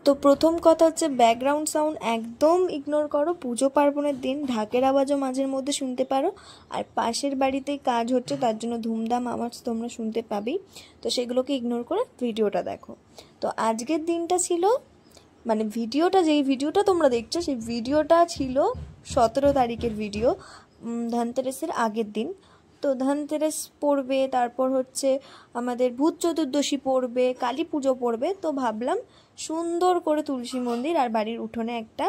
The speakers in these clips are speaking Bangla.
তো প্রথম কথা হচ্ছে ব্যাকগ্রাউন্ড সাউন্ড একদম ইগনোর করো। পুজো পার্বণের দিন ঢাকের আওয়াজও মাঝের মধ্যে শুনতে পারো, আর পাশের বাড়িতেই কাজ হচ্ছে তার জন্য ধুমধাম আওয়াজ তোমরা শুনতে পাবেই। তো সেগুলোকে ইগনোর করে ভিডিওটা দেখো। তো আজকের দিনটা ছিল, মানে যেই ভিডিওটা তোমরা দেখছো সেই ভিডিওটা ছিল 17 তারিখের ভিডিও, ধনতেরাসের আগের দিন। তো ধনতেরাস পড়বে, তারপর হচ্ছে আমাদের ভূত চতুর্দশী পড়বে, কালী পুজো পড়বে। তো ভাবলাম সুন্দর করে তুলসী মন্দির আর বাড়ির উঠোনে একটা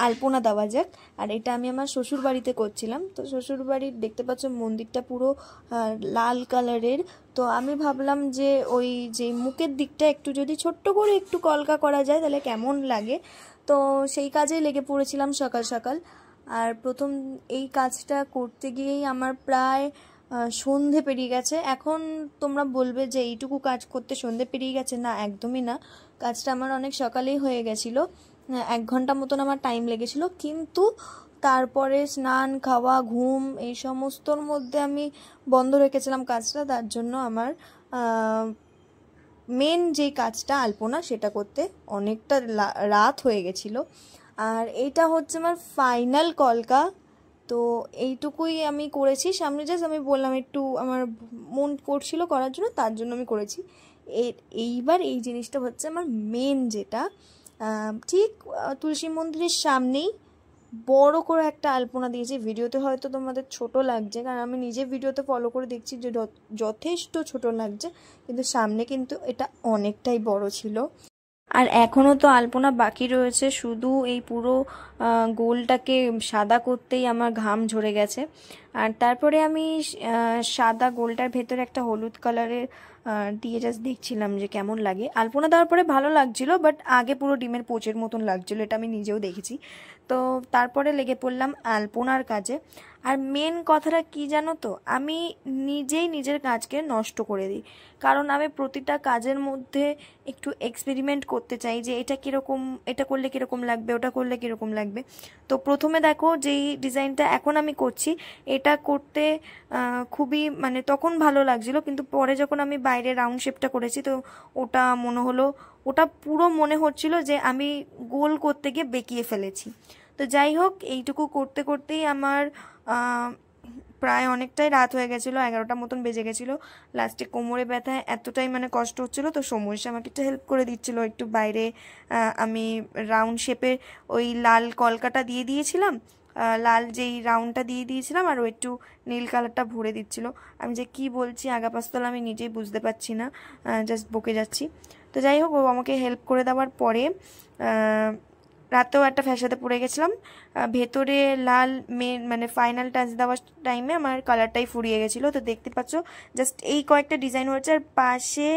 আলপনা দেওয়া যাক। আর এটা আমি আমার শ্বশুর বাড়িতে করছিলাম। তো শ্বশুর বাড়ির দেখতে পাচ্ছ মন্দিরটা পুরো লাল কালারের। তো আমি ভাবলাম যে ওই যে মুখের দিকটা একটু যদি ছোট্ট করে একটু কলকা করা যায় তাহলে কেমন লাগে। তো সেই কাজেই লেগে পড়েছিলাম সকাল সকাল। আর প্রথম এই কাজটা করতে গিয়েই আমার প্রায় সন্ধে পেরিয়ে গেছে। এখন তোমরা বলবে যে এইটুকু কাজ করতে সন্ধে পেরিয়ে গেছে, না একদমই না। কাজটা আমার অনেক সকালেই হয়ে গেছিলো, 1 ঘন্টা মতন আমার টাইম লেগেছিল। কিন্তু তারপরে স্নান, খাওয়া, ঘুম এই সমস্তর মধ্যে আমি বন্ধ রেখেছিলাম কাজটা। তার জন্য আমার মেন যেই কাজটা আলপনা সেটা করতে অনেকটা রাত হয়ে গেছিলো। আর এইটা হচ্ছে আমার ফাইনাল কলকা। তো এইটুকুই আমি করেছি। সামনে জাস্ট আমি বললাম একটু আমার মন করছিল করার জন্য, তার জন্য আমি করেছি। এইবার এই জিনিসটা হচ্ছে আমার মেন, যেটা ঠিক তুলসী মন্দিরের সামনেই বড় করে একটা আলপনা দিয়েছি। ভিডিওতে হয়তো তোমাদের ছোট লাগছে, কারণ আমি নিজে ভিডিওতে ফলো করে দেখছি যে যথেষ্ট ছোট লাগছে, কিন্তু সামনে কিন্তু এটা অনেকটাই বড় ছিল। আর এখনও তো আলপনা বাকি রয়েছে, শুধু এই পুরো গোলটাকে সাদা করতেই আমার ঘাম ঝরে গেছে। আর তারপরে আমি সাদা গোলটার ভেতরে একটা হলুদ কালারের দিয়ে জাস্ট দেখছিলাম যে কেমন লাগে। আলপনা দেওয়ার পরে ভালো লাগছিল, বাট আগে পুরো ডিমের পোচের মতন লাগছিল, এটা আমি নিজেও দেখেছি। তো তারপরে লেগে পড়লাম আলপনার কাজে। আর মেন কথাটা কি জানো তো, আমি নিজেই নিজের কাজকে নষ্ট করে দিই। কারণ আমি প্রতিটা কাজের মধ্যে একটু এক্সপেরিমেন্ট করতে চাই যে এটা কীরকম, এটা করলে কীরকম লাগবে, ওটা করলে কীরকম লাগবে। তো প্রথমে দেখো যেই ডিজাইনটা এখন আমি করছি, এটা করতে খুবই মানে তখন ভালো লাগছিল, কিন্তু পরে যখন আমি বাইরে রাউন্ড শেপটা করেছি তো ওটা পুরো মনে হচ্ছিল যে আমি গোল করতে গিয়ে বেঁকিয়ে ফেলেছি। তো যাই হোক, এইটুকু করতে করতেই আমার প্রায় অনেকটাই রাত হয়ে গেছিলো, 11টা মতন বেজে গেছিলো। লাস্টে কোমরে ব্যথায় এতটাই মানে কষ্ট হচ্ছিলো, তো সমস্যা আমাকে একটু হেল্প করে দিচ্ছিলো। একটু বাইরে আমি রাউন্ড শেপে ওই লাল কলকাটা দিয়ে দিয়েছিলাম, লাল যেই রাউন্ডটা দিয়ে দিয়েছিলাম, আর ও একটু নীল কালারটা ভরে দিচ্ছিল। আমি যে কি বলছি আগাপাস্তলা আমি নিজেই বুঝতে পারছি না, জাস্ট বকে যাচ্ছি। তো যাই হোক, ও আমাকে হেল্প করে দেওয়ার পরে রাতেও একটা ফ্যাসাতে পড়ে গেছিলাম। ভেতরে লাল মেন মানে ফাইনাল টাচ দেওয়ার টাইমে আমার কালারটাই ফুরিয়ে গেছিলো। তো দেখতে পাচ্ছ জাস্ট এই কয়েকটা ডিজাইন হয়েছে, আর পাশে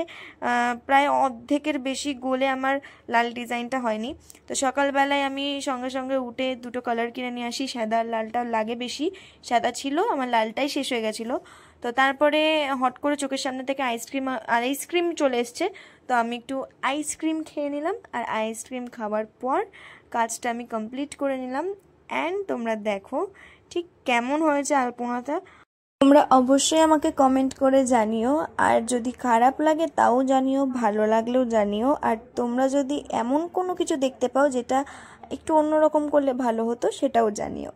প্রায় অর্ধেকের বেশি গোলে আমার লাল ডিজাইনটা হয়নি। তো সকালবেলায় আমি সঙ্গে সঙ্গে উঠে দুটো কালার কিনে নিয়ে আসি। সাদা আর লালটা লাগে বেশি, সাদা ছিল, আমার লালটাই শেষ হয়ে গেছিলো। তো তারপরে হট করে চোখের সামনে থেকে আইসক্রিম চলে এসছে। তো আমি একটু আইসক্রিম খেয়ে নিলাম, আর আইসক্রিম খাওয়ার পর কাজটা আমি কমপ্লিট করে নিলাম। অ্যান্ড তোমরা দেখো ঠিক কেমন হয়েছে আলপনাটা। তোমরা অবশ্যই আমাকে কমেন্ট করে জানিও, আর যদি খারাপ লাগে তাও জানিও, ভালো লাগলেও জানিও। আর তোমরা যদি এমন কোনো কিছু দেখতে পাও যেটা একটু অন্যরকম করলে ভালো হতো, সেটাও জানিও।